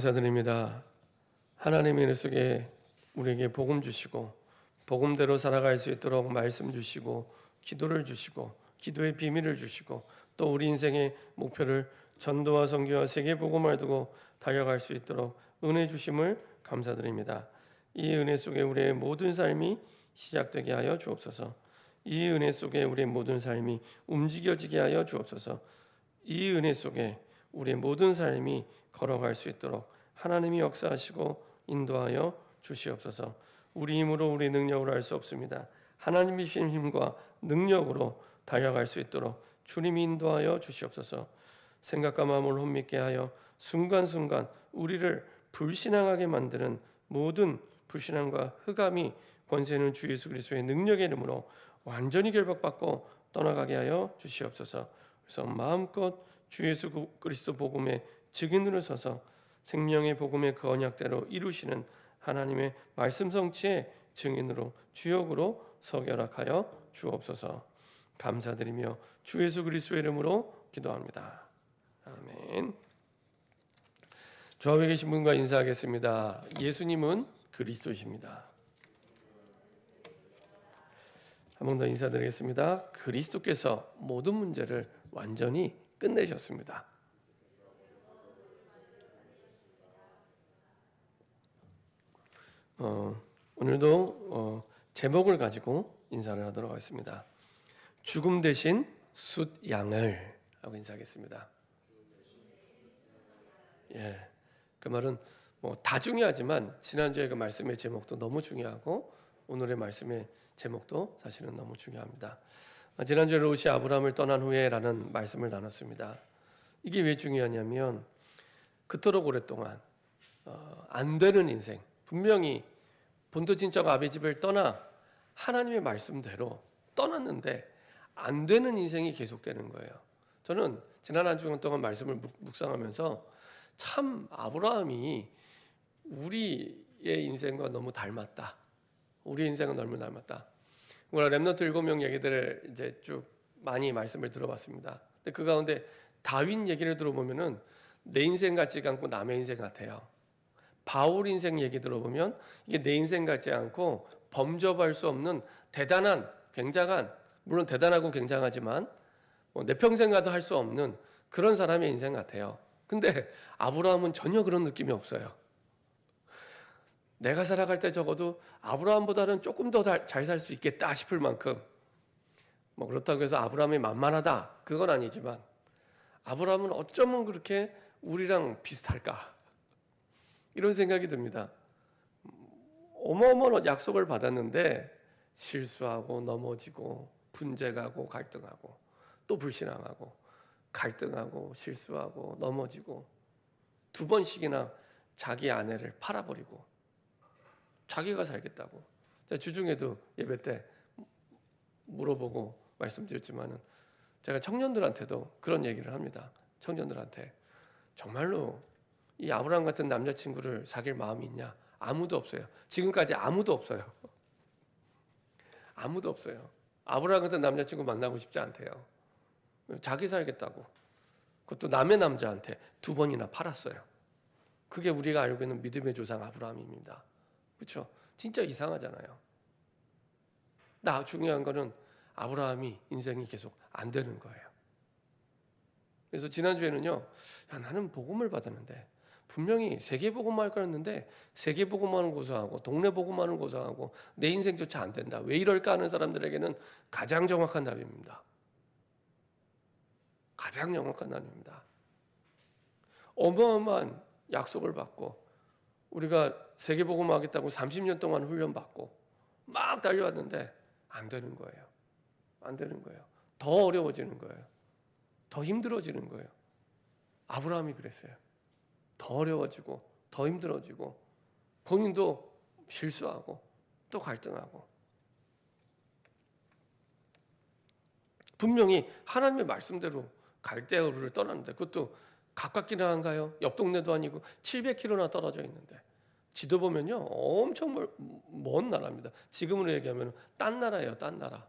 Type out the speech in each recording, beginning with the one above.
감사드립니다. 하나님의 은혜 속에 우리에게 복음 주시고 복음대로 살아갈 수 있도록 말씀 주시고 기도를 주시고 기도의 비밀을 주시고 또 우리 인생의 목표를 전도와 선교와 세계 복음을 두고 달려갈 수 있도록 은혜 주심을 감사드립니다. 이 은혜 속에 우리의 모든 삶이 시작되게 하여 주옵소서. 이 은혜 속에 우리의 모든 삶이 움직여지게 하여 주옵소서. 이 은혜 속에 우리의 모든 삶이 걸어갈 수 있도록 하나님이 역사하시고 인도하여 주시옵소서. 우리 힘으로 우리 능력으로 할 수 없습니다. 하나님이 주신 힘과 능력으로 달려갈 수 있도록 주님이 인도하여 주시옵소서. 생각과 마음을 혼미케 하여 순간순간 우리를 불신앙하게 만드는 모든 불신앙과 흑암이 권세 있는 주 예수 그리스도의 능력의 이름으로 완전히 결박받고 떠나가게 하여 주시옵소서. 그래서 마음껏 주 예수 그리스도 복음의 증인으로 서서 생명의 복음의 그 언약대로 이루시는 하나님의 말씀 성취의 증인으로 주역으로 서결하여 주옵소서. 감사드리며 주 예수 그리스도의 이름으로 기도합니다. 아멘. 좌우에 계신 분과 인사하겠습니다. 예수님은 그리스도이십니다. 한 번 더 인사드리겠습니다. 그리스도께서 모든 문제를 완전히 끝내셨습니다. 오늘도 제목을 가지고 인사를 하도록 하겠습니다. 죽음 대신 숫양을 하고 인사하겠습니다. 그 말은 다 중요하지만 지난주에 그 말씀의 제목도 너무 중요하고 오늘의 말씀의 제목도 사실은 너무 중요합니다. 지난주에 롯이 아브라함을 떠난 후에라는 말씀을 나눴습니다. 이게 왜 중요하냐면 그토록 오랫동안 안 되는 인생, 분명히 본토친척 아비 집을 떠나 하나님의 말씀대로 떠났는데 안 되는 인생이 계속되는 거예요. 저는 지난 한 주간 동안 말씀을 묵상하면서 참 아브라함이 우리의 인생과 너무 닮았다. 우리 인생은 너무 닮았다. 우리가 렘넌트 7명 얘기들을 이제 쭉 많이 말씀을 들어봤습니다. 근데 그 가운데 다윗 얘기를 들어보면은 내 인생 같지가 않고 남의 인생 같아요. 바울 인생 얘기 들어보면 이게 내 인생 같지 않고 범접할 수 없는 대단한, 굉장한, 물론 대단하고 굉장하지만 내 평생 가도 할 수 없는 그런 사람의 인생 같아요. 근데 아브라함은 전혀 그런 느낌이 없어요. 내가 살아갈 때 적어도 아브라함보다는 조금 더 잘 살 수 있겠다 싶을 만큼 그렇다고 해서 아브라함이 만만하다 그건 아니지만 아브라함은 어쩌면 그렇게 우리랑 비슷할까 이런 생각이 듭니다. 어마어마한 약속을 받았는데 실수하고 넘어지고 분쟁하고 갈등하고 또 불신앙하고 갈등하고 실수하고 넘어지고 2번씩이나 자기 아내를 팔아버리고 자기가 살겠다고. 주중에도 예배 때 물어보고 말씀드렸지만은 제가 청년들한테도 그런 얘기를 합니다. 청년들한테 정말로 이 아브라함 같은 남자친구를 사귈 마음이 있냐? 아무도 없어요. 지금까지 아무도 없어요. 아무도 없어요. 아브라함 같은 남자친구 만나고 싶지 않대요. 자기 살겠다고. 그것도 남의 남자한테 2번이나 팔았어요. 그게 우리가 알고 있는 믿음의 조상 아브라함입니다. 그렇죠? 진짜 이상하잖아요. 중요한 거는 아브라함이 인생이 계속 안 되는 거예요. 그래서 지난주에는요. 나는 복음을 받았는데 분명히 세계 복음할 거였는데 세계 복음하는 고사하고 동네 복음하는 고사하고 내 인생조차 안 된다. 왜 이럴까 하는 사람들에게는 가장 정확한 답입니다. 가장 정확한 답입니다. 어마어마한 약속을 받고 우리가 세계복음 하겠다고 30년 동안 훈련받고 막 달려왔는데 안 되는 거예요. 안 되는 거예요. 더 어려워지는 거예요. 더 힘들어지는 거예요. 아브라함이 그랬어요. 더 어려워지고 더 힘들어지고 본인도 실수하고 또 갈등하고 분명히 하나님의 말씀대로 갈대우를 떠났는데 그것도 가깝기는 한가요? 옆 동네도 아니고 700km나 떨어져 있는데 지도 보면요 엄청 먼 나라입니다. 지금으로 얘기하면 딴 나라예요. 딴 나라.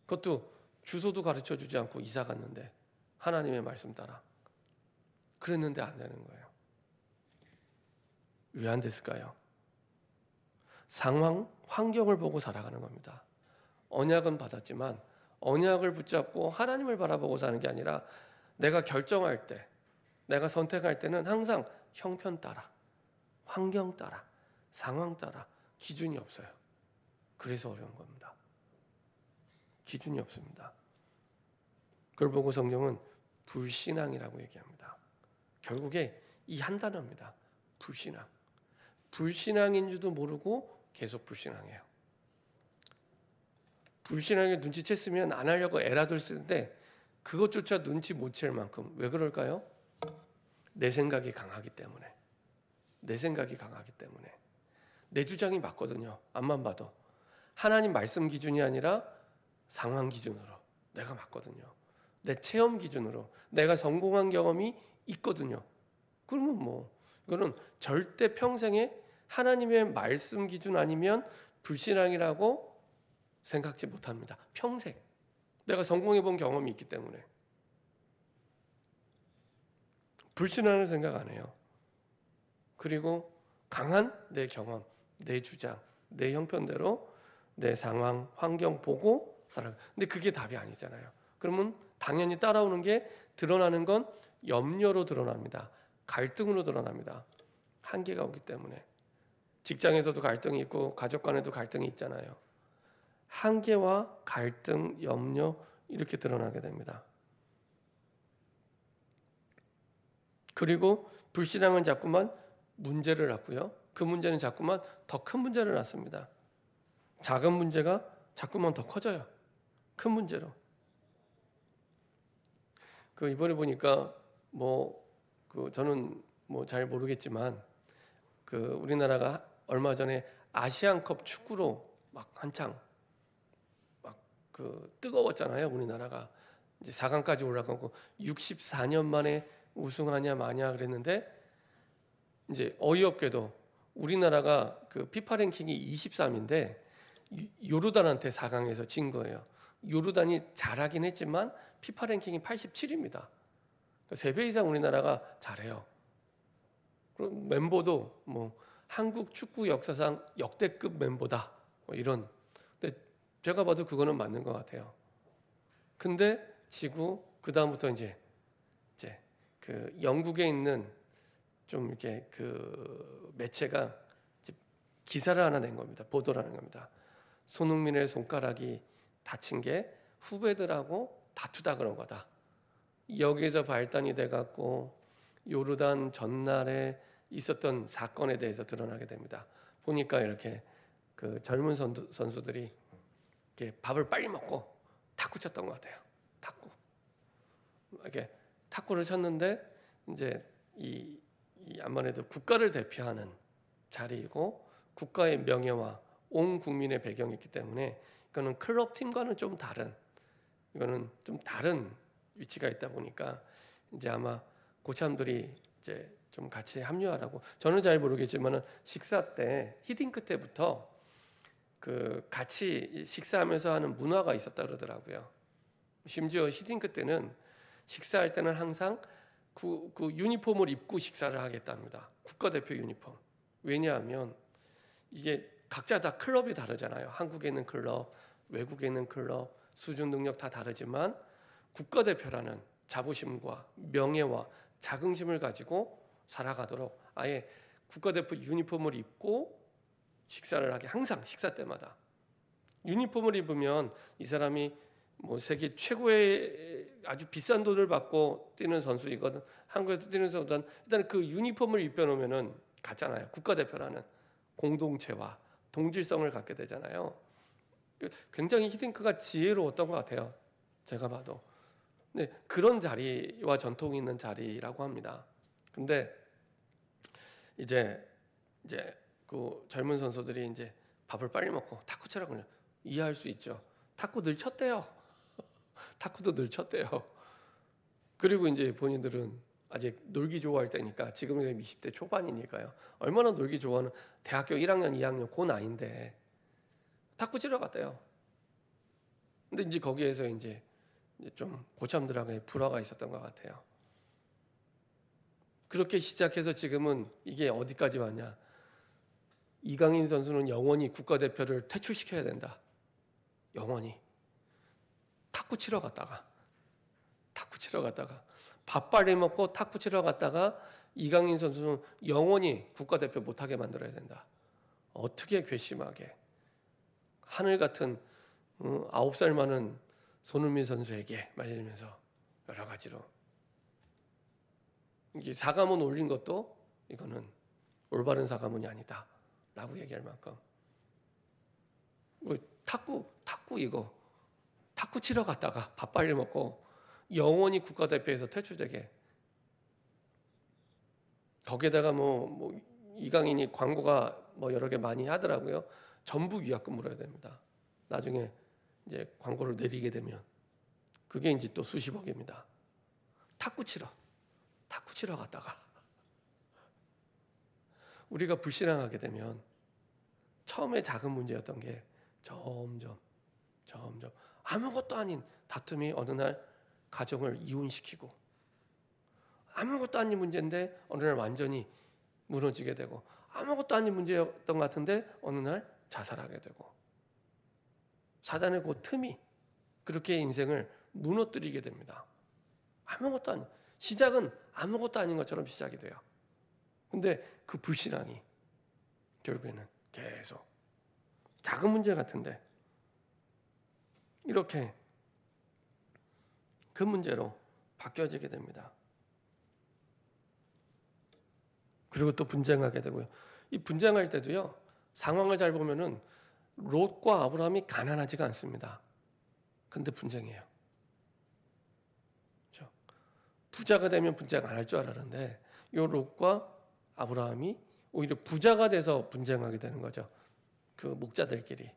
그것도 주소도 가르쳐주지 않고 이사 갔는데 하나님의 말씀 따라 그랬는데 안 되는 거예요. 왜 안 됐을까요? 상황, 환경을 보고 살아가는 겁니다. 언약은 받았지만 언약을 붙잡고 하나님을 바라보고 사는 게 아니라 내가 결정할 때, 내가 선택할 때는 항상 형편 따라, 환경 따라, 상황 따라 기준이 없어요. 그래서 어려운 겁니다. 기준이 없습니다. 그걸 보고 성경은 불신앙이라고 얘기합니다. 결국에 이 한 단어입니다. 불신앙. 불신앙인 줄도 모르고 계속 불신앙해요. 불신앙에 눈치챘으면 안 하려고 애라들 쓰는데 그것조차 눈치 못 챌 만큼. 왜 그럴까요? 내 생각이 강하기 때문에. 내 생각이 강하기 때문에. 내 주장이 맞거든요. 앞만 봐도. 하나님 말씀 기준이 아니라 상황 기준으로 내가 맞거든요. 내 체험 기준으로 내가 성공한 경험이 있거든요. 그러면 뭐 이거는 절대 평생에 하나님의 말씀 기준 아니면 불신앙이라고 생각지 못합니다. 평생 내가 성공해 본 경험이 있기 때문에 불신앙을 생각 안 해요. 그리고 강한 내 경험, 내 주장, 내 형편대로 내 상황, 환경 보고 살아가. 근데 그게 답이 아니잖아요. 그러면 당연히 따라오는 게 드러나는 건 염려로 드러납니다. 갈등으로 드러납니다. 한계가 오기 때문에. 직장에서도 갈등이 있고 가족 간에도 갈등이 있잖아요. 한계와 갈등, 염려 이렇게 드러나게 됩니다. 그리고 불신앙은 자꾸만 문제를 낳고요. 그 문제는 자꾸만 더 큰 문제를 낳습니다. 작은 문제가 자꾸만 더 커져요. 큰 문제로. 그 이번에 보니까 저는 잘 모르겠지만 우리나라가 얼마 전에 아시안컵 축구로 막 한창 뜨거웠잖아요. 우리나라가 이제 4강까지 올라가고 64년 만에 우승하냐 마냐 그랬는데 이제 어이없게도 우리나라가 피파 랭킹이 23인데 요르단한테 4강에서 진 거예요. 요르단이 잘하긴 했지만 피파 랭킹이 87입니다. 3배 이상 우리나라가 잘해요. 그리고 멤버도 한국 축구 역사상 역대급 멤버다. 이런. 근데 제가 봐도 그거는 맞는 것 같아요. 근데 지구 그다음부터 이제 영국에 있는 좀 이렇게 매체가 기사를 하나 낸 겁니다. 보도를 하는 겁니다. 손흥민의 손가락이 다친 게 후배들하고 다투다 그런 거다. 여기에서 발단이 돼갖고 요르단 전날에 있었던 사건에 대해서 드러나게 됩니다. 보니까 이렇게 젊은 선수들이 이렇게 밥을 빨리 먹고 탁구 쳤던 것 같아요. 탁구. 이렇게 탁구를 쳤는데 이제 이 아무래도 국가를 대표하는 자리이고 국가의 명예와 온 국민의 배경이 있기 때문에 이거는 클럽 팀과는 좀 다른 위치가 있다 보니까 이제 아마 고참들이 이제 좀 같이 합류하라고. 저는 잘 모르겠지만은 식사 때 히딩크 때부터 같이 식사하면서 하는 문화가 있었다 그러더라고요. 심지어 히딩크 때는 식사할 때는 항상 그 유니폼을 입고 식사를 하겠답니다. 국가대표 유니폼. 왜냐하면 이게 각자 다 클럽이 다르잖아요. 한국에 있는 클럽, 외국에 있는 클럽, 수준 능력 다 다르지만 국가대표라는 자부심과 명예와 자긍심을 가지고 살아가도록 아예 국가대표 유니폼을 입고 식사를 하게. 항상 식사 때마다 유니폼을 입으면 이 사람이 세계 최고의 아주 비싼 돈을 받고 뛰는 선수이거든. 한국에서 뛰는 선수는 일단 그 유니폼을 입혀놓으면은 같잖아요. 국가대표라는 공동체와 동질성을 갖게 되잖아요. 굉장히 히딩크가 지혜로웠던 것 같아요. 제가 봐도. 네, 그런 자리와 전통이 있는 자리라고 합니다. 근데 이제 그 젊은 선수들이 이제 밥을 빨리 먹고 탁구 치라고 이해할 수 있죠. 탁구 늘 쳤대요. 탁구도 늘 쳤대요. 그리고 이제 본인들은 아직 놀기 좋아할 때니까 지금은 20대 초반이니까요. 얼마나 놀기 좋아하는 대학교 1학년, 2학년 그 나이인데 탁구 치러 갔대요. 근데 이제 거기에서 이제 좀 고참들하고의 불화가 있었던 것 같아요. 그렇게 시작해서 지금은 이게 어디까지 왔냐? 이강인 선수는 영원히 국가대표를 퇴출시켜야 된다. 영원히. 탁구 치러 갔다가 밥 빨리 먹고 탁구 치러 갔다가 이강인 선수는 영원히 국가대표 못하게 만들어야 된다. 어떻게 괘씸하게 하늘 같은 9살 많은 손흥민 선수에게 말리면서 여러 가지로 이게 사과문 올린 것도 이거는 올바른 사과문이 아니다 라고 얘기할 만큼 탁구 치러 갔다가 밥 빨리 먹고 영원히 국가대표에서 퇴출되게 거기에다가 뭐 이강인이 광고가 뭐 여러 개 많이 하더라고요. 전부 위약금 물어야 됩니다. 나중에 이제 광고를 내리게 되면 그게 이제 또 수십억입니다. 탁구 치러 갔다가 우리가 불신앙하게 되면 처음에 작은 문제였던 게 점점 아무것도 아닌 다툼이 어느 날 가정을 이혼시키고 아무것도 아닌 문제인데 어느 날 완전히 무너지게 되고 아무것도 아닌 문제였던 것 같은데 어느 날 자살하게 되고 사단의 그 틈이 그렇게 인생을 무너뜨리게 됩니다. 아무것도 아닌 시작은 아무것도 아닌 것처럼 시작이 돼요. 근데 그 불신앙이 결국에는 계속 작은 문제 같은데 이렇게 그 문제로 바뀌어지게 됩니다. 그리고 또 분쟁하게 되고요. 이 분쟁할 때도요. 상황을 잘 보면은 롯과 아브라함이 가난하지가 않습니다. 근데 분쟁해요. 그렇죠? 부자가 되면 분쟁 안 할 줄 알았는데 요 롯과 아브라함이 오히려 부자가 돼서 분쟁하게 되는 거죠. 그 목자들끼리.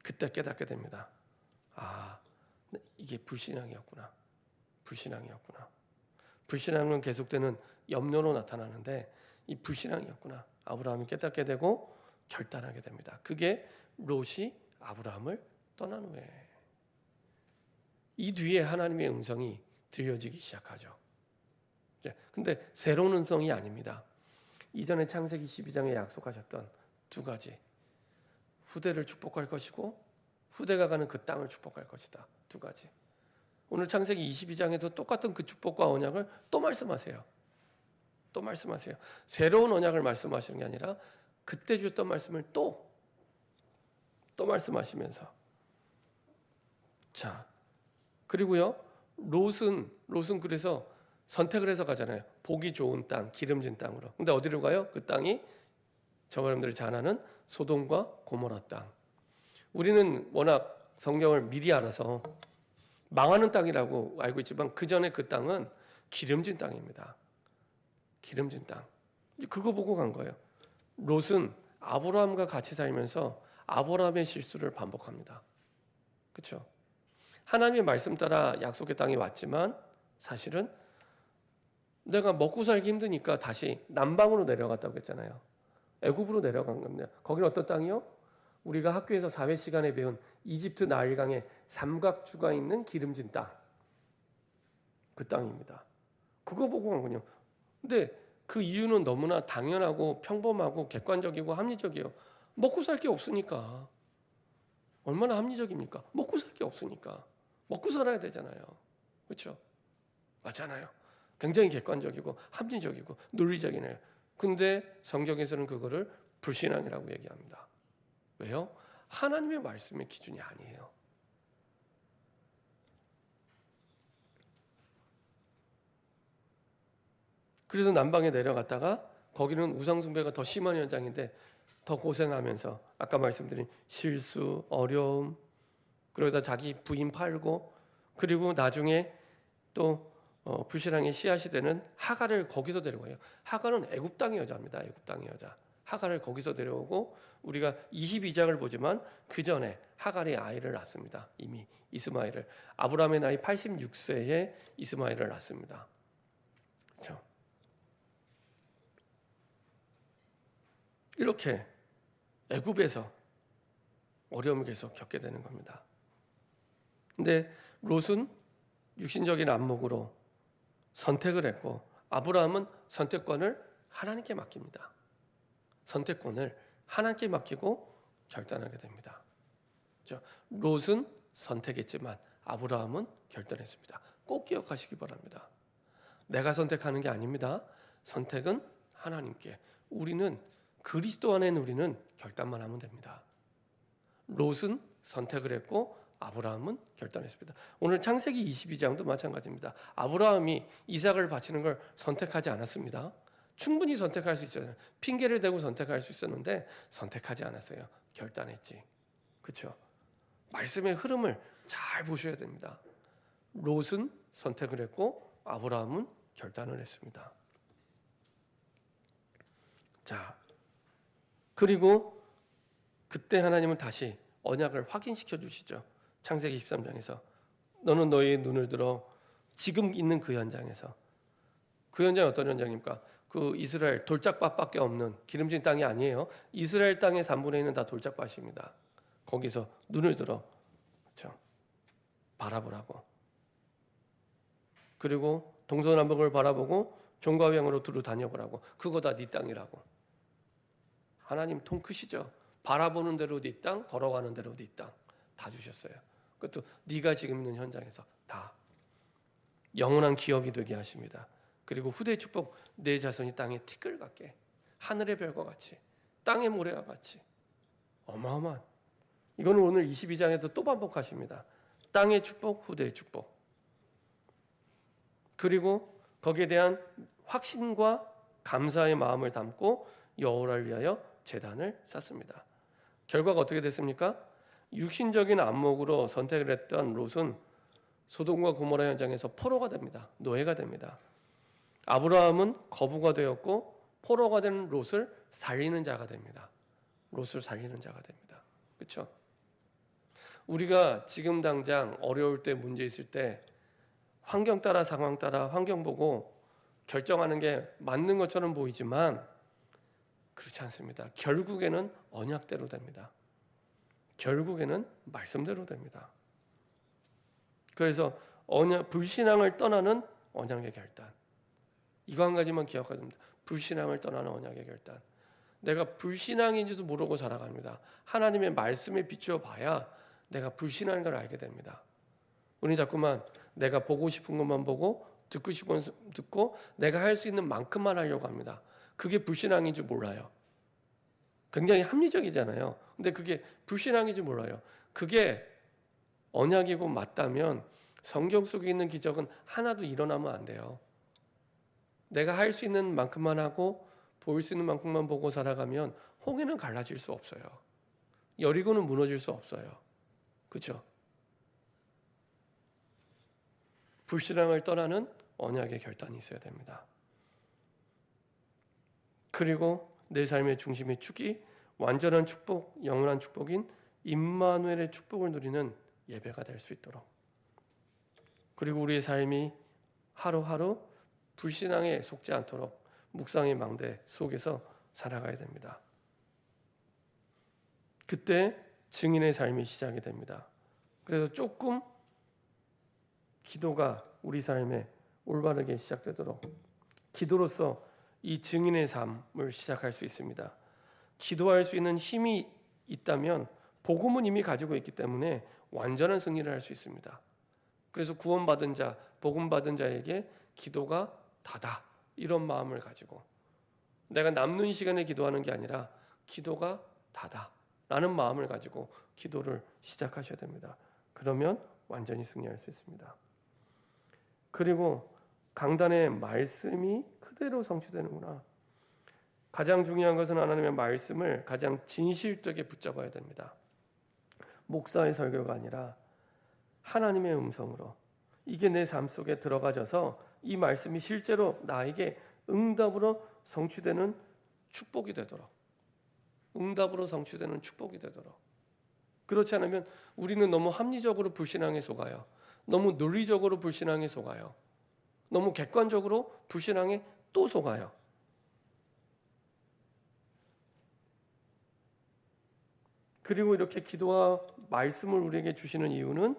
그때 깨닫게 됩니다. 아, 이게 불신앙이었구나. 불신앙은 계속되는 염려로 나타나는데 이 불신앙이었구나. 아브라함이 깨닫게 되고 결단하게 됩니다. 그게 롯이 아브라함을 떠난 후에 이 뒤에 하나님의 음성이 들려지기 시작하죠. 근데 새로운 음성이 아닙니다. 이전에 창세기 12장에 약속하셨던 두 가지. 후대를 축복할 것이고 후대가 가는 그 땅을 축복할 것이다. 두 가지. 오늘 창세기 22장에도 똑같은 그 축복과 언약을 또 말씀하세요. 새로운 언약을 말씀하시는 게 아니라 그때 주셨던 말씀을 또 말씀하시면서 자 그리고요 롯은 그래서 선택을 해서 가잖아요. 보기 좋은 땅, 기름진 땅으로. 근데 어디로 가요? 그 땅이 저와 여러분들이 잘 아는 소돔과 고모라 땅. 우리는 워낙 성경을 미리 알아서 망하는 땅이라고 알고 있지만 그 전에 그 땅은 기름진 땅입니다. 기름진 땅. 그거 보고 간 거예요. 롯은 아브라함과 같이 살면서 아브라함의 실수를 반복합니다. 그렇죠? 하나님의 말씀 따라 약속의 땅에 왔지만 사실은 내가 먹고 살기 힘드니까 다시 남방으로 내려갔다고 했잖아요. 애굽으로 내려간 겁니다. 거기는 어떤 땅이요? 우리가 학교에서 사회 시간에 배운 이집트 나일강의 삼각주가 있는 기름진 땅. 그 땅입니다. 그거 보고 간군요. 근데 그 이유는 너무나 당연하고 평범하고 객관적이고 합리적이에요. 먹고 살 게 없으니까. 얼마나 합리적입니까? 먹고 살 게 없으니까. 먹고 살아야 되잖아요. 그렇죠? 맞잖아요. 굉장히 객관적이고 합리적이고 논리적이네요. 근데 성경에서는 그거를 불신앙이라고 얘기합니다. 왜요? 하나님의 말씀의 기준이 아니에요. 그래서 남방에 내려갔다가 거기는 우상숭배가 더 심한 현장인데 더 고생하면서 아까 말씀드린 실수, 어려움, 그러다 자기 부인 팔고 그리고 나중에 또 불신앙의 씨앗이 되는 하갈을 거기서 데려가요. 하갈은 애굽 땅의 여자입니다. 애굽 땅의 여자. 하갈을 거기서 데려오고 우리가 22장을 보지만 그 전에 하갈이 아이를 낳습니다. 이미 이스마엘을. 아브라함의 나이 86세에 이스마엘을 낳습니다. 그렇죠? 이렇게 애굽에서 어려움을 계속 겪게 되는 겁니다. 근데 롯은 육신적인 안목으로 선택을 했고 아브라함은 선택권을 하나님께 맡깁니다. 선택권을 하나님께 맡기고 결단하게 됩니다. 롯은 선택했지만 아브라함은 결단했습니다. 꼭 기억하시기 바랍니다. 내가 선택하는 게 아닙니다. 선택은 하나님께. 우리는 그리스도 안에 우리는 결단만 하면 됩니다. 롯은 선택을 했고 아브라함은 결단했습니다. 오늘 창세기 22장도 마찬가지입니다. 아브라함이 이삭을 바치는 걸 선택하지 않았습니다. 충분히 선택할 수 있잖아요. 핑계를 대고 선택할 수 있었는데 선택하지 않았어요. 결단했지. 그렇죠? 말씀의 흐름을 잘 보셔야 됩니다. 롯은 선택을 했고 아브라함은 결단을 했습니다. 자, 그리고 그때 하나님은 다시 언약을 확인시켜 주시죠. 창세기 23장에서 너는 너의 눈을 들어 지금 있는 그 현장에서, 그 현장이 어떤 현장입니까? 그 이스라엘 돌짝밭밖에 없는 기름진 땅이 아니에요. 이스라엘 땅의 3분의 1은 다 돌짝밭입니다. 거기서 눈을 들어, 그렇죠? 바라보라고. 그리고 동서남북을 바라보고 종과 향으로 두루 다녀보라고. 그거 다 네 땅이라고. 하나님 통 크시죠? 바라보는 대로 네 땅, 걸어가는 대로 네 땅 다 주셨어요. 그것도 네가 지금 있는 현장에서 다 영원한 기업이 되게 하십니다. 그리고 후대의 축복, 내 자손이 땅에 티끌 같게, 하늘의 별과 같이, 땅의 모래와 같이. 어마어마한, 이거는 오늘 22장에도 또 반복하십니다. 땅의 축복, 후대의 축복. 그리고 거기에 대한 확신과 감사의 마음을 담고 여호와를 위하여 제단을 쌓습니다. 결과가 어떻게 됐습니까? 육신적인 안목으로 선택을 했던 롯은 소돔과 고모라 현장에서 포로가 됩니다. 노예가 됩니다. 아브라함은 거부가 되었고 포로가 된 롯을 살리는 자가 됩니다. 롯을 살리는 자가 됩니다. 그렇죠? 우리가 지금 당장 어려울 때, 문제 있을 때 환경 따라, 상황 따라, 환경 보고 결정하는 게 맞는 것처럼 보이지만 그렇지 않습니다. 결국에는 언약대로 됩니다. 결국에는 말씀대로 됩니다. 그래서 불신앙을 떠나는 언약의 결단. 이거 한 가지만 기억해야 됩니다. 불신앙을 떠나는 언약의 결단. 내가 불신앙인지도 모르고 살아갑니다. 하나님의 말씀에 비추어 봐야 내가 불신앙인 걸 알게 됩니다. 우리 자꾸만 내가 보고 싶은 것만 보고 듣고 싶은 것 듣고 내가 할 수 있는 만큼만 하려고 합니다. 그게 불신앙인 줄 몰라요. 굉장히 합리적이잖아요. 근데 그게 불신앙인 줄 몰라요. 그게 언약이고 맞다면 성경 속에 있는 기적은 하나도 일어나면 안 돼요. 내가 할 수 있는 만큼만 하고 보일 수 있는 만큼만 보고 살아가면 홍해는 갈라질 수 없어요. 여리고는 무너질 수 없어요. 그렇죠? 불신앙을 떠나는 언약의 결단이 있어야 됩니다. 그리고 내 삶의 중심의 축이 완전한 축복, 영원한 축복인 임마누엘의 축복을 누리는 예배가 될 수 있도록, 그리고 우리의 삶이 하루하루 불신앙에 속지 않도록 묵상의 망대 속에서 살아가야 됩니다. 그때 증인의 삶이 시작이 됩니다. 그래서 조금 기도가 우리 삶에 올바르게 시작되도록 기도로서 이 증인의 삶을 시작할 수 있습니다. 기도할 수 있는 힘이 있다면 복음은 이미 가지고 있기 때문에 완전한 승리를 할 수 있습니다. 그래서 구원받은 자, 복음받은 자에게 기도가 다다, 이런 마음을 가지고 내가 남는 시간에 기도하는 게 아니라 기도가 다다 라는 마음을 가지고 기도를 시작하셔야 됩니다. 그러면 완전히 승리할 수 있습니다. 그리고 강단의 말씀이 그대로 성취되는구나. 가장 중요한 것은 하나님의 말씀을 가장 진실되게 붙잡아야 됩니다. 목사의 설교가 아니라 하나님의 음성으로 이게 내 삶 속에 들어가져서 이 말씀이 실제로 나에게 응답으로 성취되는 축복이 되도록, 응답으로 성취되는 축복이 되도록. 그렇지 않으면 우리는 너무 합리적으로 불신앙에 속아요. 너무 논리적으로 불신앙에 속아요. 너무 객관적으로 불신앙에 또 속아요. 그리고 이렇게 기도와 말씀을 우리에게 주시는 이유는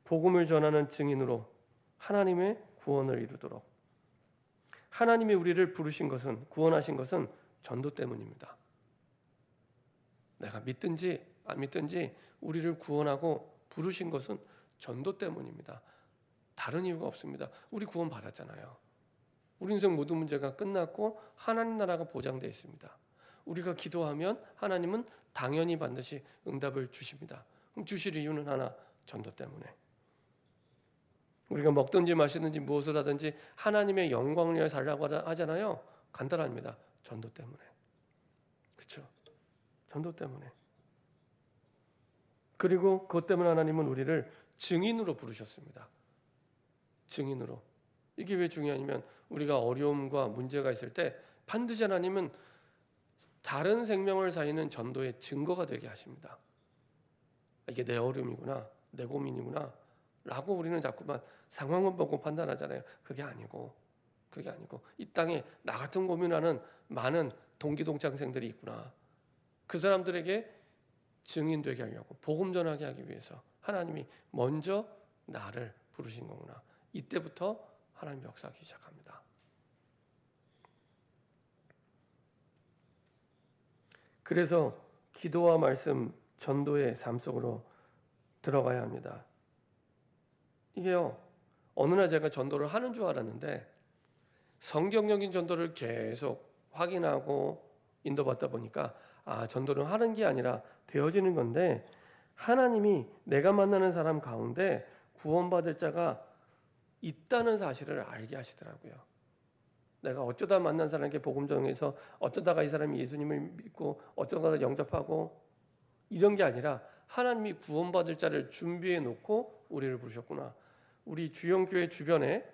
복음을 전하는 증인으로 하나님의 구원을 이루도록, 하나님이 우리를 부르신 것은, 구원하신 것은 전도 때문입니다. 내가 믿든지 안 믿든지 우리를 구원하고 부르신 것은 전도 때문입니다. 다른 이유가 없습니다. 우리 구원 받았잖아요. 우리 인생 모든 문제가 끝났고 하나님 나라가 보장되어 있습니다. 우리가 기도하면 하나님은 당연히 반드시 응답을 주십니다. 그럼 주실 이유는 하나, 전도 때문에. 우리가 먹든지 마시든지 무엇을 하든지 하나님의 영광을 위해 살라고 하잖아요. 간단합니다. 전도 때문에. 그렇죠? 전도 때문에. 그리고 그것 때문에 하나님은 우리를 증인으로 부르셨습니다. 증인으로. 이게 왜 중요하냐면 우리가 어려움과 문제가 있을 때 반드시 하나님은 다른 생명을 살리는 전도의 증거가 되게 하십니다. 이게 내 어려움이구나, 내 고민이구나 라고 우리는 자꾸만 상황을 보고 판단하잖아요. 그게 아니고 이 땅에 나 같은 고민하는 많은 동기동창생들이 있구나. 그 사람들에게 증인되게 하려고, 복음 전하게 하기 위해서 하나님이 먼저 나를 부르신 거구나. 이때부터 하나님이 역사하기 시작합니다. 그래서 기도와 말씀, 전도의 삶 속으로 들어가야 합니다. 이게요, 어느 날 제가 전도를 하는 줄 알았는데 성경적인 전도를 계속 확인하고 인도받다 보니까 전도를 하는 게 아니라 되어지는 건데, 하나님이 내가 만나는 사람 가운데 구원받을 자가 있다는 사실을 알게 하시더라고요. 내가 어쩌다 만난 사람에게 복음 전해서 어쩌다가 이 사람이 예수님을 믿고 어쩌다가 영접하고 이런 게 아니라 하나님이 구원받을 자를 준비해 놓고 우리를 부르셨구나. 우리 주영교회 주변에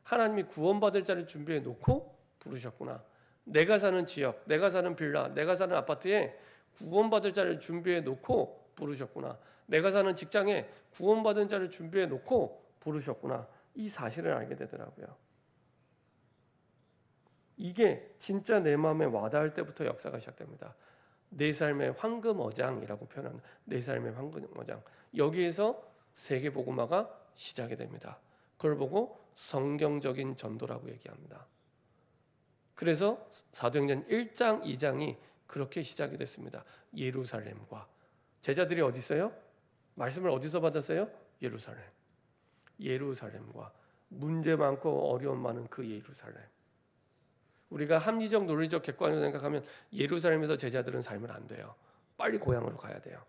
하나님이 구원받을 자를 준비해 놓고 부르셨구나. 내가 사는 지역, 내가 사는 빌라, 내가 사는 아파트에 구원받을 자를 준비해 놓고 부르셨구나. 내가 사는 직장에 구원받은 자를 준비해 놓고 부르셨구나. 이 사실을 알게 되더라고요. 이게 진짜 내 마음에 와닿을 때부터 역사가 시작됩니다. 내 삶의 황금어장이라고 표현하는 내 삶의 황금어장. 여기에서 세계복음화가 시작이 됩니다. 그걸 보고 성경적인 전도라고 얘기합니다. 그래서 사도행전 1장, 2장이 그렇게 시작이 됐습니다. 예루살렘과. 제자들이 어디 있어요? 말씀을 어디서 받았어요? 예루살렘. 예루살렘과. 문제 많고 어려움 많은 그 예루살렘. 우리가 합리적, 논리적, 객관적으로 생각하면 예루살렘에서 제자들은 살면 안 돼요. 빨리 고향으로 가야 돼요.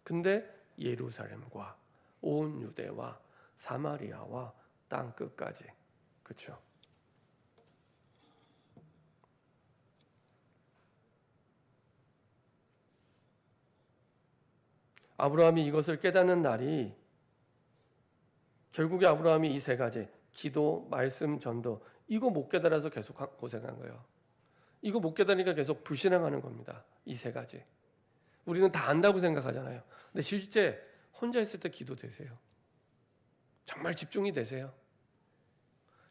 근데 예루살렘과 온 유대와 사마리아와 땅 끝까지. 그렇죠? 아브라함이 이것을 깨닫는 날이, 결국에 아브라함이 이 세 가지, 기도, 말씀, 전도, 이거 못 깨달아서 계속 고생한 거예요. 이거 못 깨달으니까 계속 불신앙하는 겁니다. 이 세 가지. 우리는 다 안다고 생각하잖아요. 근데 실제 혼자 있을 때 기도 되세요? 정말 집중이 되세요?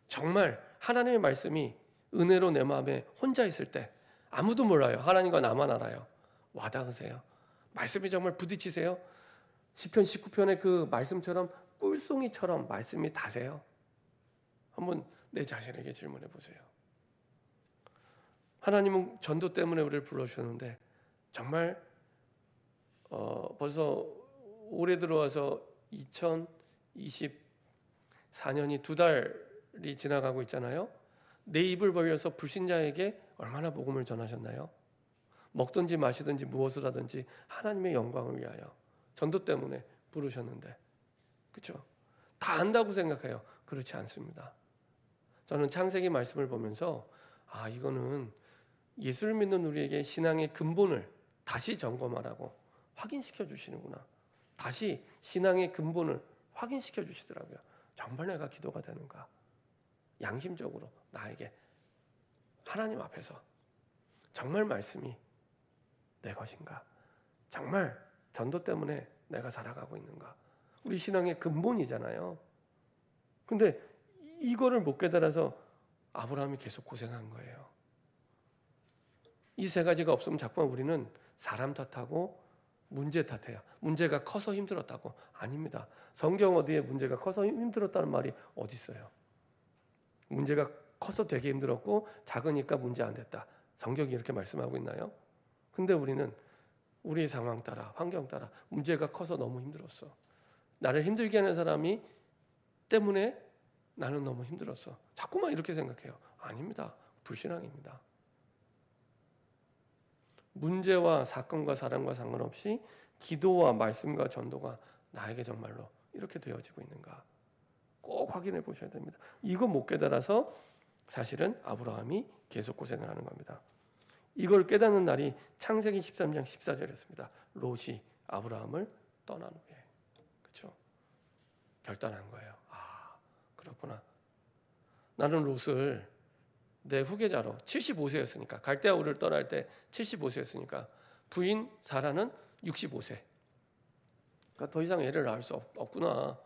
정말 하나님의 말씀이 은혜로 내 마음에 혼자 있을 때, 아무도 몰라요. 하나님과 나만 알아요. 와닿으세요? 말씀이 정말 부딪히세요? 시편 19편의 그 말씀처럼 꿀송이처럼 말씀이 닿으세요? 한번 내 자신에게 질문해 보세요. 하나님은 전도 때문에 우리를 불러주셨는데 정말 벌써 올해 들어와서 2024년이 2달이 지나가고 있잖아요. 내 입을 벌려서 불신자에게 얼마나 복음을 전하셨나요? 먹든지 마시든지 무엇을 하든지 하나님의 영광을 위하여. 전도 때문에 부르셨는데, 그렇죠? 다 안다고 생각해요. 그렇지 않습니다. 저는 창세기 말씀을 보면서 이거는 예수를 믿는 우리에게 신앙의 근본을 다시 점검하라고 확인시켜 주시는구나. 다시 신앙의 근본을 확인시켜 주시더라고요. 정말 내가 기도가 되는가? 양심적으로 나에게 하나님 앞에서 정말 말씀이 내 것인가? 정말 전도 때문에 내가 살아가고 있는가? 우리 신앙의 근본이잖아요. 근데 이거를 못 깨달아서 아브라함이 계속 고생한 거예요. 이 세 가지가 없으면 자꾸만 우리는 사람 탓하고 문제 탓해요. 문제가 커서 힘들었다고. 아닙니다. 성경 어디에 문제가 커서 힘들었다는 말이 어디 있어요? 문제가 커서 되게 힘들었고 작으니까 문제 안 됐다. 성경이 이렇게 말씀하고 있나요? 근데 우리는 우리 상황 따라, 환경 따라 문제가 커서 너무 힘들었어. 나를 힘들게 하는 사람이 때문에 나는 너무 힘들었어. 자꾸만 이렇게 생각해요. 아닙니다. 불신앙입니다. 문제와 사건과 사람과 상관없이 기도와 말씀과 전도가 나에게 정말로 이렇게 되어지고 있는가 꼭 확인해 보셔야 됩니다. 이거 못 깨달아서 사실은 아브라함이 계속 고생을 하는 겁니다. 이걸 깨닫는 날이 창세기 13장 14절이었습니다. 롯이 아브라함을 떠난 후에. 그렇죠? 결단한 거예요. 아, 그렇구나. 나는 롯을 내 후계자로 75세였으니까 갈대아 우르를 떠날 때 75세였으니까 부인 사라는 65세. 그러니까 더 이상 애를 낳을 수 없구나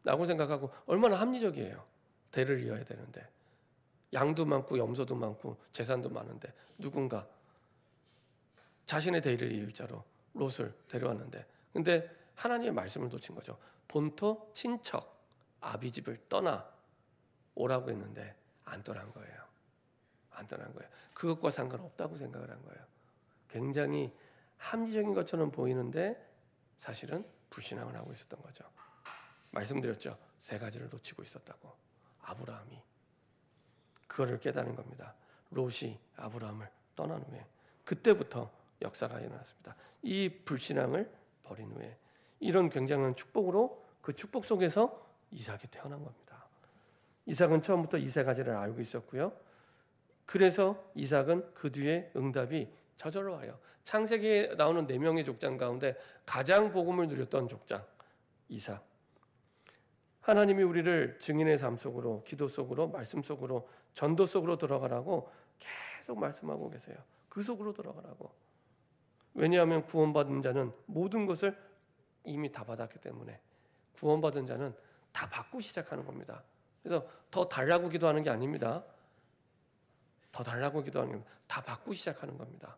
라고 생각하고 얼마나 합리적이에요. 대를 이어야 되는데 양도 많고 염소도 많고 재산도 많은데 누군가 자신의 대를 이을 자로 롯을 데려왔는데 근데 하나님의 말씀을 놓친 거죠. 본토 친척 아비집을 떠나 오라고 했는데 안 떠난 거예요. 안 떠난 거예요. 그것과 상관없다고 생각을 한 거예요. 굉장히 합리적인 것처럼 보이는데 사실은 불신앙을 하고 있었던 거죠. 말씀드렸죠. 세 가지를 놓치고 있었다고. 아브라함이 그거를 깨달은 겁니다. 롯이 아브라함을 떠난 후에 그때부터 역사가 일어났습니다. 이 불신앙을 버린 후에 이런 굉장한 축복으로 그 축복 속에서 이삭이 태어난 겁니다. 이삭은 처음부터 이 세 가지를 알고 있었고요. 그래서 이삭은 그 뒤에 응답이 저절로 와요. 창세기에 나오는 4명의 족장 가운데 가장 복음을 누렸던 족장 이삭. 하나님이 우리를 증인의 삶 속으로, 기도 속으로, 말씀 속으로, 전도 속으로 들어가라고 계속 말씀하고 계세요. 그 속으로 들어가라고. 왜냐하면 구원받은 자는 모든 것을 이미 다 받았기 때문에 구원받은 자는 다 받고 시작하는 겁니다. 그래서 더 달라고 기도하는 게 아닙니다. 더 달라고 기도하는 게 아닙니다. 다 받고 시작하는 겁니다.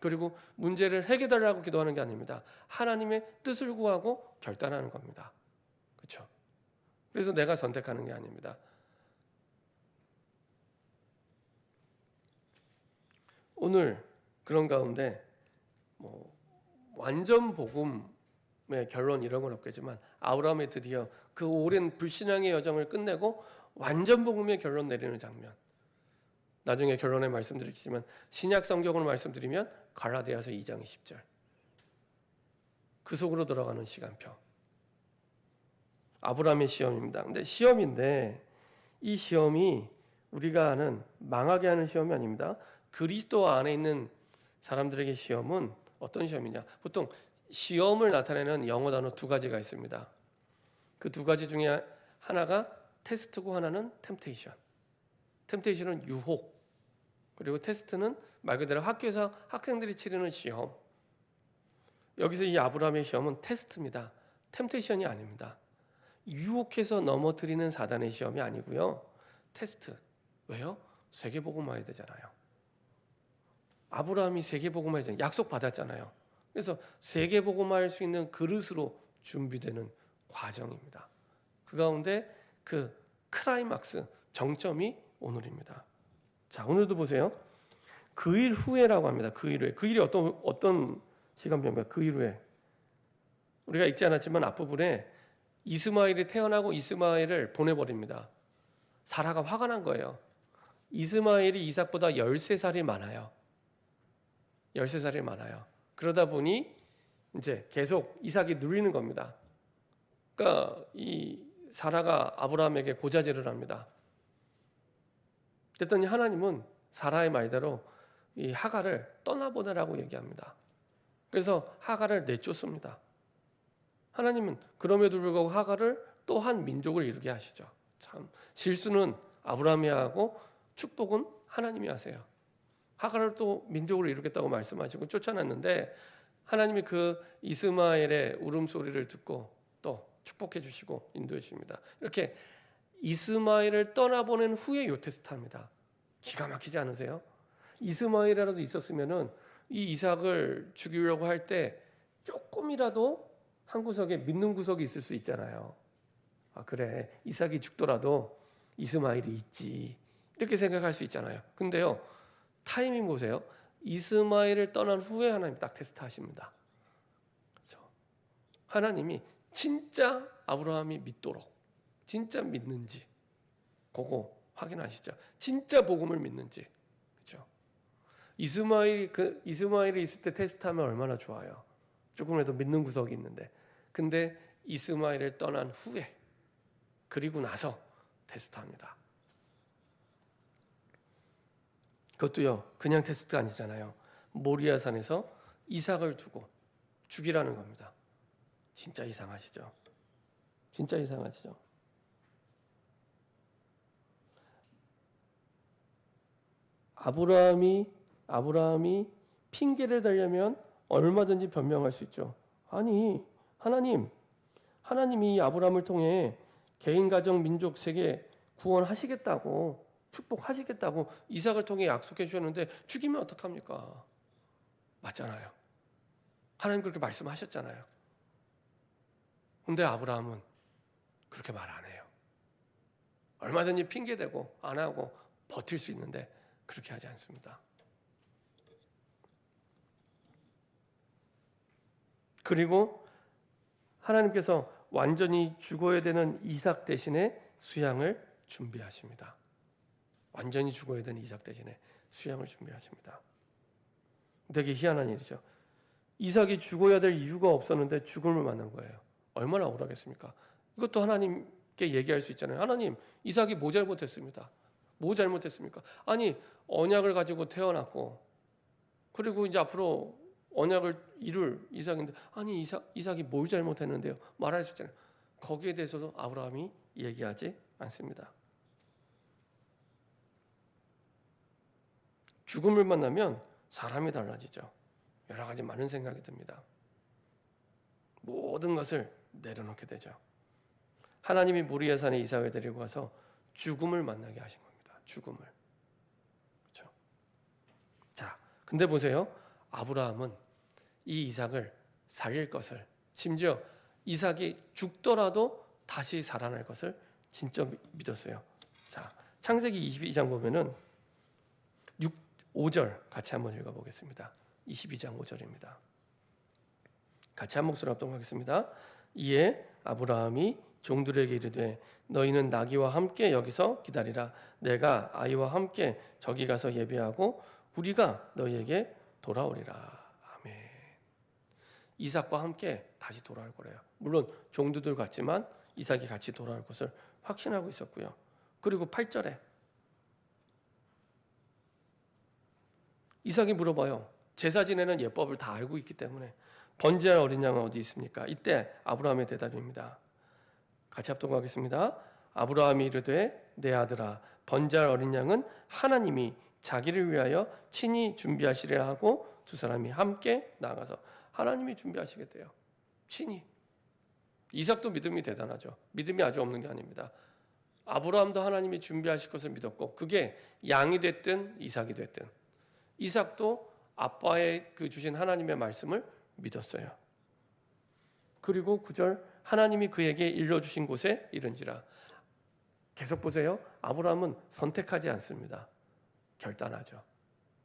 그리고 문제를 해결달라고 기도하는 게 아닙니다. 하나님의 뜻을 구하고 결단하는 겁니다. 그렇죠? 그래서 내가 선택하는 게 아닙니다. 오늘 그런 가운데 완전 복음의 결론 이런 건 없겠지만 아브라함이 드디어 그 오랜 불신앙의 여정을 끝내고 완전 복음의 결론 내리는 장면. 나중에 결론에 말씀드리겠지만 신약 성경으로 말씀드리면 갈라디아서 2장 10절. 그 속으로 들어가는 시간표. 아브라함의 시험입니다. 근데 시험인데 이 시험이 우리가 아는 망하게 하는 시험이 아닙니다. 그리스도 안에 있는 사람들에게 시험은 어떤 시험이냐? 보통 시험을 나타내는 영어 단어 2가지가 있습니다. 그 2가지 중에 하나가 테스트고 하나는 템테이션. 템테이션은 유혹. 그리고 테스트는 말 그대로 학교에서 학생들이 치르는 시험. 여기서 이 아브라함의 시험은 테스트입니다. 템테이션이 아닙니다. 유혹해서 넘어뜨리는 사단의 시험이 아니고요. 테스트. 왜요? 세계복음화해야 되잖아요. 아브라함이 세계복음화해야 되잖아요. 약속 받았잖아요. 그래서 세계복음화할 수 있는 그릇으로 준비되는 과정입니다. 그 가운데 그 클라이막스, 정점이 오늘입니다. 자, 오늘도 보세요. 그 일 후에라고 합니다. 그 일 후에. 그 일이 어떤 시간표입니까? 그 일 후에. 우리가 읽지 않았지만 앞부분에 이스마엘이 태어나고 이스마엘을 보내버립니다. 사라가 화가 난 거예요. 이스마엘이 이삭보다 13살이 많아요. 13살이 많아요. 그러다 보니 이제 계속 이삭이 누리는 겁니다. 그러니까 이 사라가 아브라함에게 고자질을 합니다. 그랬더니 하나님은 사라의 말대로 이 하갈을 떠나보내라고 얘기합니다. 그래서 하갈을 내쫓습니다. 하나님은 그럼에도 불구하고 하갈을 또 한 민족을 이루게 하시죠. 참 실수는 아브라함이 하고 축복은 하나님이 하세요. 하갈을 또 민족을 이루겠다고 말씀하시고 쫓아놨는데 하나님이 그 이스마엘의 울음소리를 듣고 또 축복해 주시고 인도해 주십니다. 이렇게 이스마엘을 떠나보낸 후에 요 테스트합니다. 기가 막히지 않으세요? 이스마엘이라도 있었으면은 이 이삭을 죽이려고 할 때 조금이라도 한 구석에 믿는 구석이 있을 수 있잖아요. 아, 그래. 이삭이 죽더라도 이스마엘이 있지. 이렇게 생각할 수 있잖아요. 근데요. 타이밍 보세요. 이스마엘을 떠난 후에 하나님 딱 테스트하십니다. 그렇죠? 하나님이 진짜 아브라함이 믿도록 진짜 믿는지 그거 확인하시죠. 진짜 복음을 믿는지. 그렇죠? 이스마엘이 있을 때 테스트하면 얼마나 좋아요. 조금이라도 믿는 구석이 있는데. 근데 이스마엘을 떠난 후에 그리고 나서 테스트합니다. 그것도요. 그냥 테스트가 아니잖아요. 모리아산에서 이삭을 두고 죽이라는 겁니다. 진짜 이상하시죠? 진짜 이상하시죠? 아브라함이 핑계를 대려면 얼마든지 변명할 수 있죠. 아니, 하나님이 아브라함을 통해 개인, 가정, 민족, 세계 구원하시겠다고 축복하시겠다고 이삭을 통해 약속해 주셨는데 죽이면 어떡합니까? 맞잖아요. 하나님 그렇게 말씀하셨잖아요. 근데 아브라함은 그렇게 말 안 해요. 얼마든지 핑계대고 안 하고 버틸 수 있는데 그렇게 하지 않습니다. 그리고 하나님께서 완전히 죽어야 되는 이삭 대신에 수양을 준비하십니다. 완전히 죽어야 되는 이삭 대신에 수양을 준비하십니다. 되게 희한한 일이죠. 이삭이 죽어야 될 이유가 없었는데 죽음을 만난 거예요. 얼마나 억울하겠습니까? 이것도 하나님께 얘기할 수 있잖아요. 하나님, 이삭이 뭐 잘못했습니다. 뭐 잘못했습니까? 아니, 언약을 가지고 태어났고 그리고 이제 앞으로 언약을 이룰 이삭인데 아니 이삭이 뭘 잘못했는데요? 말할 수 있잖아요. 거기에 대해서도 아브라함이 얘기하지 않습니다. 죽음을 만나면 사람이 달라지죠. 여러 가지 많은 생각이 듭니다. 모든 것을 내려놓게 되죠. 하나님이 모리아산에 이삭을 데리고 가서 죽음을 만나게 하신 겁니다. 죽음을. 그렇죠? 자, 근데 보세요. 아브라함은 이 이삭을 살릴 것을, 심지어 이삭이 죽더라도 다시 살아날 것을 진짜 믿었어요. 자, 창세기 22장 보면은 5절 같이 한번 읽어보겠습니다. 22장 5절입니다. 같이 한 목소리로 합동하겠습니다. 이에 아브라함이 종들에게 이르되 너희는 나귀와 함께 여기서 기다리라. 내가 아이와 함께 저기 가서 예배하고 우리가 너희에게 돌아오리라. 아멘. 이삭과 함께 다시 돌아올 거래요. 물론 종들들 같지만 이삭이 같이 돌아올 것을 확신하고 있었고요. 그리고 8절에 이삭이 물어봐요. 제사 지내는 예법을 다 알고 있기 때문에 번제할 어린 양은 어디 있습니까? 이때 아브라함의 대답입니다. 같이 합동하겠습니다. 아브라함이 이르되 내 아들아 번제할 어린 양은 하나님이 자기를 위하여 친히 준비하시리라 하고 두 사람이 함께 나가서 하나님이 준비하시겠대요. 친히. 이삭도 믿음이 대단하죠. 믿음이 아주 없는 게 아닙니다. 아브라함도 하나님이 준비하실 것을 믿었고 그게 양이 됐든 이삭이 됐든 이삭도 아빠의 그 주신 하나님의 말씀을 믿었어요. 그리고 9절 하나님이 그에게 일러주신 곳에 이른지라. 계속 보세요. 아브라함은 선택하지 않습니다. 결단하죠.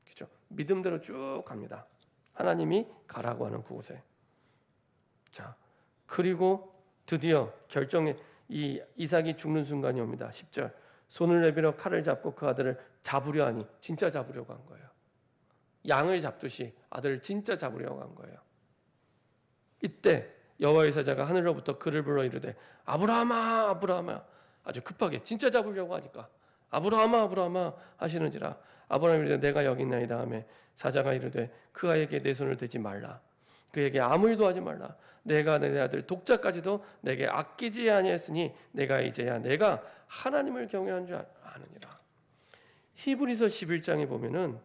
그렇죠? 믿음대로 쭉 갑니다. 하나님이 가라고 하는 그곳에. 자, 그리고 드디어 결정에 이 이삭이 죽는 순간이 옵니다. 10절 손을 내밀어 칼을 잡고 그 아들을 잡으려 하니 진짜 잡으려고 한 거예요. 양을 잡듯이 아들을 진짜 잡으려고 한 거예요. 이때 여호와의 사자가 하늘로부터 그를 불러 이르되 아브라함아 아브라함아. 아주 급하게 진짜 잡으려고 하니까 아브라함아 아브라함아 하시는지라. 아브라함이 이르되 내가 여기 있나이다 하매 사자가 이르되 그 아이에게 내 손을 대지 말라. 그에게 아무 일도 하지 말라. 내가 내 아들 독자까지도 내게 아끼지 아니했으니 내가 이제야 내가 하나님을 경외한 줄 아느니라. 히브리서 11장에 보면은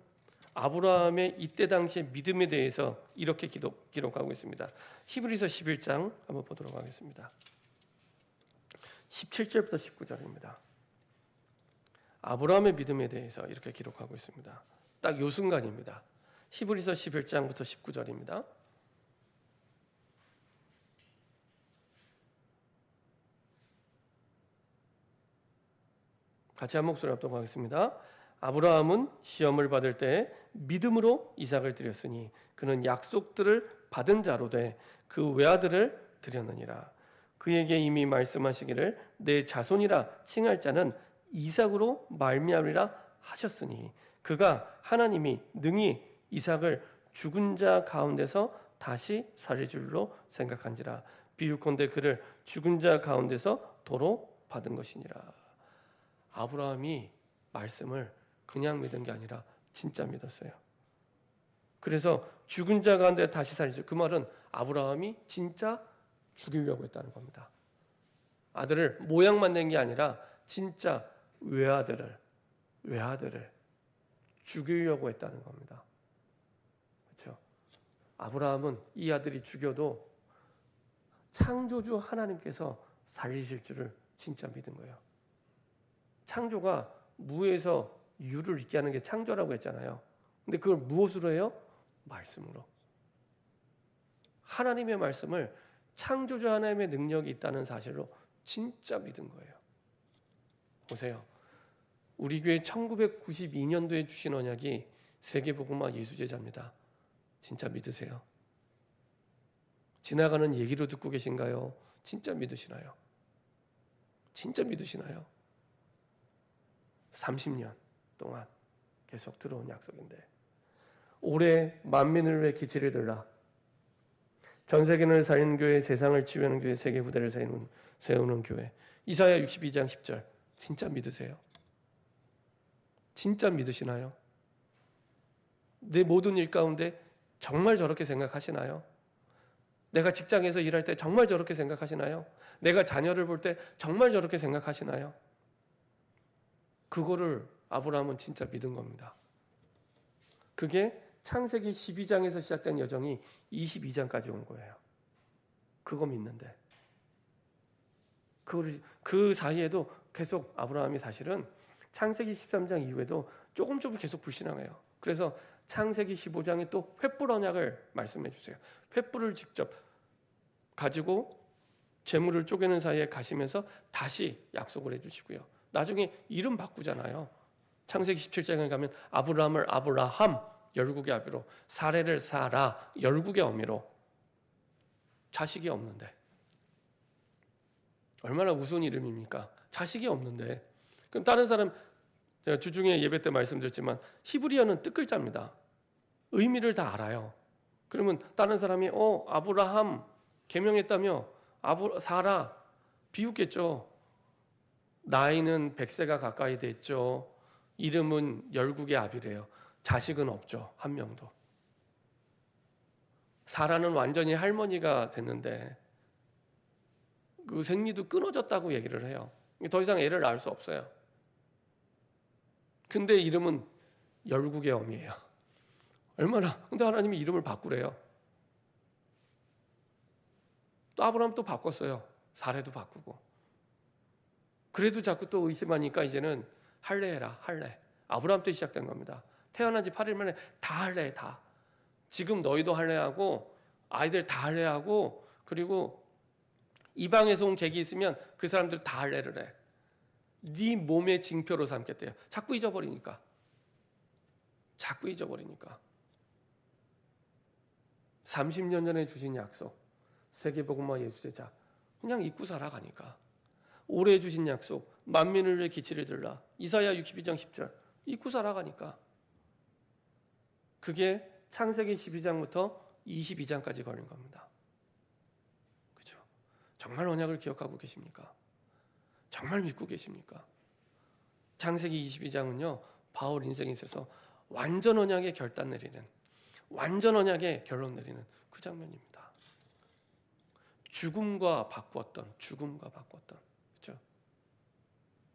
아브라함의 이때 당시의 믿음에 대해서 이렇게 기록하고 있습니다. 히브리서 11장 한번 보도록 하겠습니다. 17절부터 19절입니다. 아브라함의 믿음에 대해서 이렇게 기록하고 있습니다. 딱 요 순간입니다. 히브리서 11장부터 19절입니다. 같이 한 목소리 합동하겠습니다. 아브라함은 시험을 받을 때 믿음으로 이삭을 드렸으니 그는 약속들을 받은 자로 돼 그 외아들을 드렸느니라. 그에게 이미 말씀하시기를 내 자손이라 칭할 자는 이삭으로 말미암으리라 하셨으니 그가 하나님이 능히 이삭을 죽은 자 가운데서 다시 살릴 줄로 생각한지라. 비유컨대 그를 죽은 자 가운데서 도로 받은 것이니라. 아브라함이 말씀을 그냥 믿은 게 아니라 진짜 믿었어요. 그래서 죽은 자 가운데 다시 살리죠. 그 말은 아브라함이 진짜 죽이려고 했다는 겁니다. 아들을 모양만 낸 게 아니라 진짜 외아들을 죽이려고 했다는 겁니다. 그렇죠? 아브라함은 이 아들이 죽여도 창조주 하나님께서 살리실 줄을 진짜 믿은 거예요. 창조가 무에서 유를 있게 하는 게 창조라고 했잖아요. 근데 그걸 무엇으로 해요? 말씀으로. 하나님의 말씀을 창조주 하나님의 능력이 있다는 사실로 진짜 믿은 거예요. 보세요. 우리 교회 1992년도에 주신 언약이 세계복음화 예수제자입니다. 진짜 믿으세요? 지나가는 얘기로 듣고 계신가요? 진짜 믿으시나요? 진짜 믿으시나요? 30년 동안 계속 들어온 약속인데 올해 만민을 위해 기치를 들라 전 세계를 살리는 교회, 세상을 치유하는 교회, 세계 부대를 세우는 교회. 이사야 62장 10절 진짜 믿으세요? 진짜 믿으시나요? 내 모든 일 가운데 정말 저렇게 생각하시나요? 내가 직장에서 일할 때 정말 저렇게 생각하시나요? 내가 자녀를 볼 때 정말 저렇게 생각하시나요? 그거를 아브라함은 진짜 믿은 겁니다. 그게 창세기 12장에서 시작된 여정이 22장까지 온 거예요. 그거 믿는데. 그 사이에도 계속 아브라함이 사실은 창세기 13장 이후에도 조금 계속 불신앙해요. 그래서 창세기 15장에 또 횃불 언약을 말씀해 주세요. 횃불을 직접 가지고 재물을 쪼개는 사이에 가시면서 다시 약속을 해주시고요. 나중에 이름 바꾸잖아요. 창세기 17장에 가면 아브라함을 아브라함 열국의 아비로, 사레를 사라 열국의 어미로. 자식이 없는데 얼마나 우스운 이름입니까? 자식이 없는데. 그럼 다른 사람, 제가 주중에 예배 때 말씀드렸지만 히브리어는 뜻글자입니다. 의미를 다 알아요. 그러면 다른 사람이 아브라함 개명했다며 사라 비웃겠죠. 나이는 100세가 가까이 됐죠. 이름은 열국의 아비래요. 자식은 없죠. 한 명도. 사라는 완전히 할머니가 됐는데 그 생리도 끊어졌다고 얘기를 해요. 더 이상 애를 낳을 수 없어요. 근데 이름은 열국의 어미예요. 얼마나. 근데 하나님이 이름을 바꾸래요. 또 아브라함 또 바꿨어요. 사례도 바꾸고. 그래도 자꾸 또 의심하니까 이제는 할례해라. 할례. 아브라함 때 시작된 겁니다. 태어난 지 8일 만에 다 할례해. 다. 지금 너희도 할례하고 아이들 다 할례하고 그리고 이방에서 온 객이 있으면 그 사람들 다 할례를 해. 네 몸의 징표로 삼겠대요. 자꾸 잊어버리니까. 30년 전에 주신 약속. 세계복음화 예수제자. 그냥 잊고 살아가니까. 올해 주신 약속. 만민을 위해 기치를 들라. 이사야 62장 10절. 잊고 살아가니까. 그게 창세기 12장부터 22장까지 걸린 겁니다. 그렇죠? 정말 언약을 기억하고 계십니까? 정말 믿고 계십니까? 창세기 22장은요. 바울 인생에 있어서 완전 언약의 결단 내리는, 완전 언약의 결론 내리는 그 장면입니다. 죽음과 바꿨던. 그렇죠?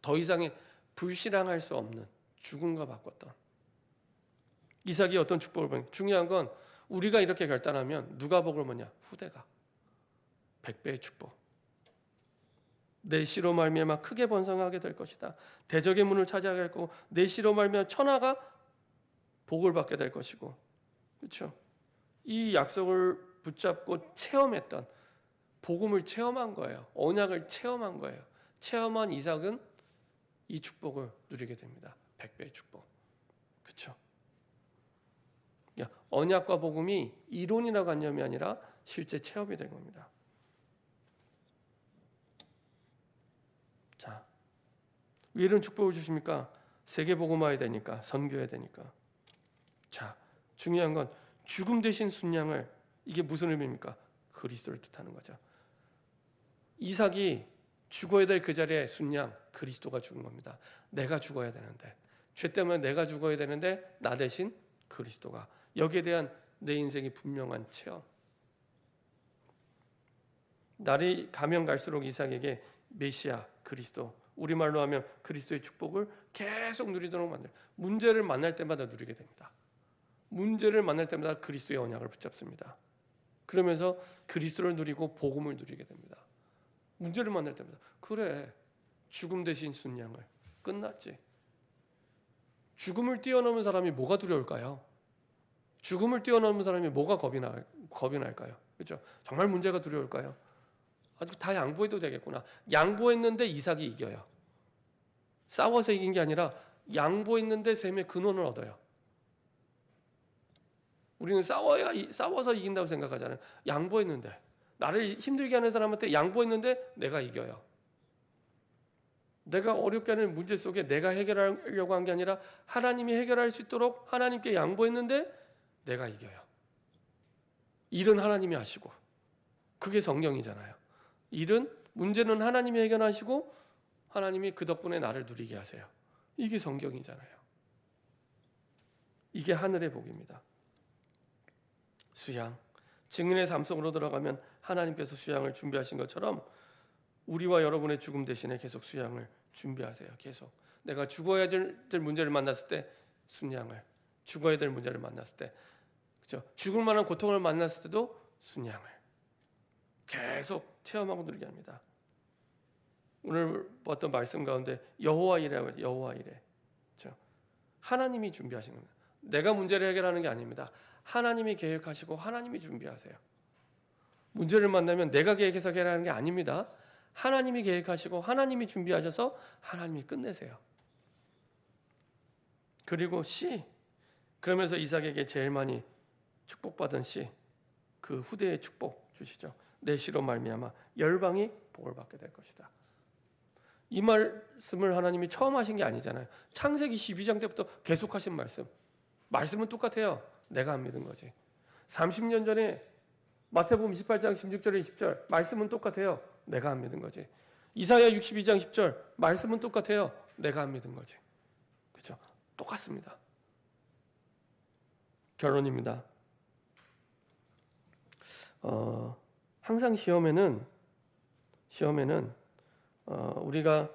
더 이상의 불신앙할 수 없는 죽음과 바꿨던. 이삭이 어떤 축복을 받는. 중요한 건 우리가 이렇게 결단하면 누가 복을 뭐냐? 후대가 100배의 축복. 내 씨로 말미암아 크게 번성하게 될 것이다. 대적의 문을 차지하게 할 거고 내 씨로 말미암아 천하가 복을 받게 될 것이고. 그렇죠? 이 약속을 붙잡고 체험했던 복음을 체험한 거예요. 언약을 체험한 거예요. 체험한 이삭은 이 축복을 누리게 됩니다. 100배의 축복. 그렇죠? 언약과 복음이 이론이나 관념이 아니라 실제 체험이 된 겁니다. 자, 왜 이런 축복을 주십니까? 세계 복음화해야 되니까, 선교해야 되니까. 자, 중요한 건 죽음 대신 순양을, 이게 무슨 의미입니까? 그리스도를 뜻하는 거죠. 이삭이 죽어야 될 그 자리에 순양, 그리스도가 죽은 겁니다. 내가 죽어야 되는데, 죄 때문에 내가 죽어야 되는데 나 대신 그리스도가. 여기에 대한 내 인생이 분명한 체험. 날이 가면 갈수록 이삭에게 메시아, 그리스도, 우리말로 하면 그리스도의 축복을 계속 누리도록 만들어요. 문제를 만날 때마다 누리게 됩니다. 문제를 만날 때마다 그리스도의 언약을 붙잡습니다. 그러면서 그리스도를 누리고 복음을 누리게 됩니다. 문제를 만날 때마다 그래, 죽음 대신 순양을. 끝났지. 죽음을 뛰어넘은 사람이 뭐가 두려울까요? 죽음을 뛰어넘은 사람이 뭐가 겁이 날까요? 그렇죠? 정말 문제가 두려울까요? 아주 다 양보해도 되겠구나. 양보했는데 이삭이 이겨요. 싸워서 이긴 게 아니라 양보했는데 셈의 근원을 얻어요. 우리는 싸워서 이긴다고 생각하잖아요. 양보했는데, 나를 힘들게 하는 사람한테 양보했는데 내가 이겨요. 내가 어렵게 하는 문제 속에 내가 해결하려고 한 게 아니라 하나님이 해결할 수 있도록 하나님께 양보했는데 내가 이겨요. 일은 하나님이 하시고, 그게 성경이잖아요. 일은, 문제는 하나님이 해결하시고 하나님이 그 덕분에 나를 누리게 하세요. 이게 성경이잖아요. 이게 하늘의 복입니다. 수양, 증인의 삶 속으로 들어가면 하나님께서 수양을 준비하신 것처럼 우리와 여러분의 죽음 대신에 계속 수양을 준비하세요. 계속 내가 죽어야 될 문제를 만났을 때 순양을, 죽어야 될 문제를 만났을 때, 그렇죠? 죽을 만한 고통을 만났을 때도 순양을 계속 체험하고 누리게 합니다. 오늘 봤던 말씀 가운데 여호와 이레라고 해요. 여호와 이레. 그렇죠? 하나님이 준비하신 겁니다. 내가 문제를 해결하는 게 아닙니다. 하나님이 계획하시고 하나님이 준비하세요. 문제를 만나면 내가 계획해서 해결하는 게 아닙니다. 하나님이 계획하시고 하나님이 준비하셔서 하나님이 끝내세요. 그리고 씨, 그러면서 이삭에게 제일 많이 축복받은 씨, 그 후대의 축복 주시죠. 내 씨로 말미암아 열방이 복을 받게 될 것이다. 이 말씀을 하나님이 처음 하신 게 아니잖아요. 창세기 12장 때부터 계속하신 말씀은 똑같아요. 내가 안 믿은 거지. 30년 전에 마태복음 28장 16절에 20절 말씀은 똑같아요. 내가 안 믿은 거지. 이사야 62장 10절 말씀은 똑같아요. 내가 안 믿은 거지. 그렇죠? 똑같습니다. 결론입니다. 항상 시험에는 우리가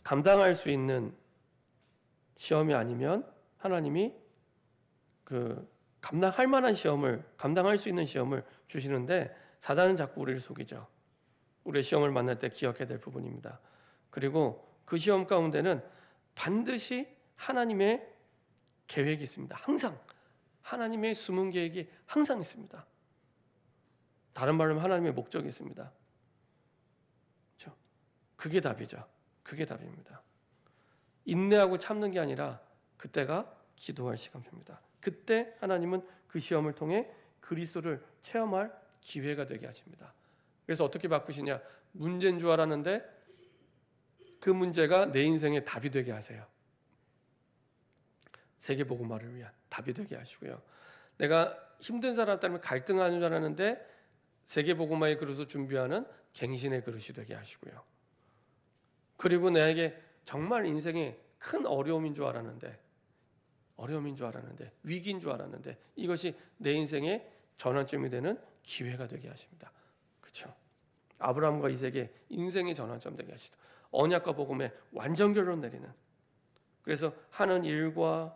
감당할 수 있는 시험이 아니면 하나님이 감당할 만한 시험을, 감당할 수 있는 시험을 주시는데 사단은 자꾸 우리를 속이죠. 우리의 시험을 만날 때 기억해야 될 부분입니다. 그리고 그 시험 가운데는 반드시 하나님의 계획이 있습니다. 항상 하나님의 숨은 계획이 항상 있습니다. 다른 말로 하면 하나님의 목적이 있습니다. 그렇죠? 그게 답이죠. 그게 답입니다. 인내하고 참는 게 아니라 그때가 기도할 시간입니다. 그때 하나님은 그 시험을 통해 그리스도를 체험할 기회가 되게 하십니다. 그래서 어떻게 바꾸시냐? 문제인 줄 알았는데 그 문제가 내 인생의 답이 되게 하세요. 세계복음화를 위한 답이 되게 하시고요. 내가 힘든 사람 때문에 갈등하는 줄 알았는데 세계복음화의 그릇을 준비하는 갱신의 그릇이 되게 하시고요. 그리고 나에게 정말 인생의 큰 어려움인 줄 알았는데, 위기인 줄 알았는데 이것이 내 인생의 전환점이 되는 기회가 되게 하십니다. 그렇죠? 아브라함과 이삭의 인생의 전환점 되게 하시죠. 언약과 복음의 완전 결론 내리는. 그래서 하는 일과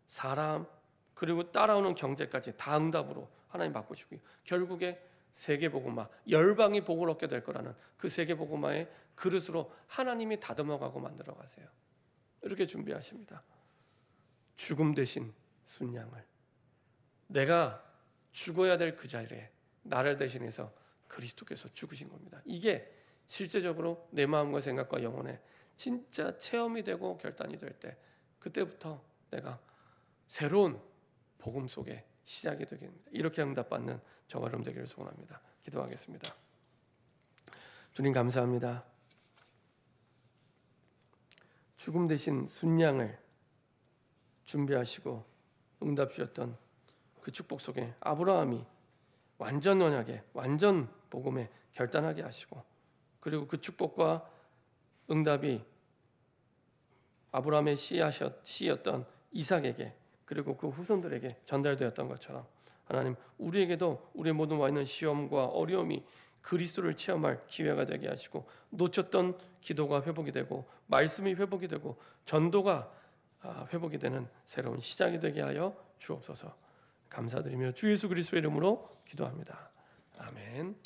사람 그리고 따라오는 경제까지 다 응답으로 하나님 바꾸시고요. 결국에 세계복음화, 열방이 복을 얻게 될 거라는 그 세계복음화의 그릇으로 하나님이 다듬어가고 만들어가세요. 이렇게 준비하십니다. 죽음 대신 순양을, 내가 죽어야 될 그 자리에 나를 대신해서 그리스도께서 죽으신 겁니다. 이게 실제적으로 내 마음과 생각과 영혼에 진짜 체험이 되고 결단이 될 때, 그때부터 내가 새로운 복음 속에 시작이 되게 됩니다. 이렇게 응답받는 저와 여러분 되기를 소원합니다. 기도하겠습니다. 주님 감사합니다. 죽음 대신 순양을 준비하시고 응답 주셨던 그 축복 속에 아브라함이 완전 언약에 완전 복음에 결단하게 하시고, 그리고 그 축복과 응답이 아브라함의 씨였던 이삭에게 그리고 그 후손들에게 전달되었던 것처럼 하나님, 우리에게도 우리의 모든 와 있는 시험과 어려움이 그리스도를 체험할 기회가 되게 하시고, 놓쳤던 기도가 회복이 되고 말씀이 회복이 되고 전도가 회복이 되는 새로운 시작이 되게 하여 주옵소서. 감사드리며 주 예수 그리스도의 이름으로 기도합니다. 아멘.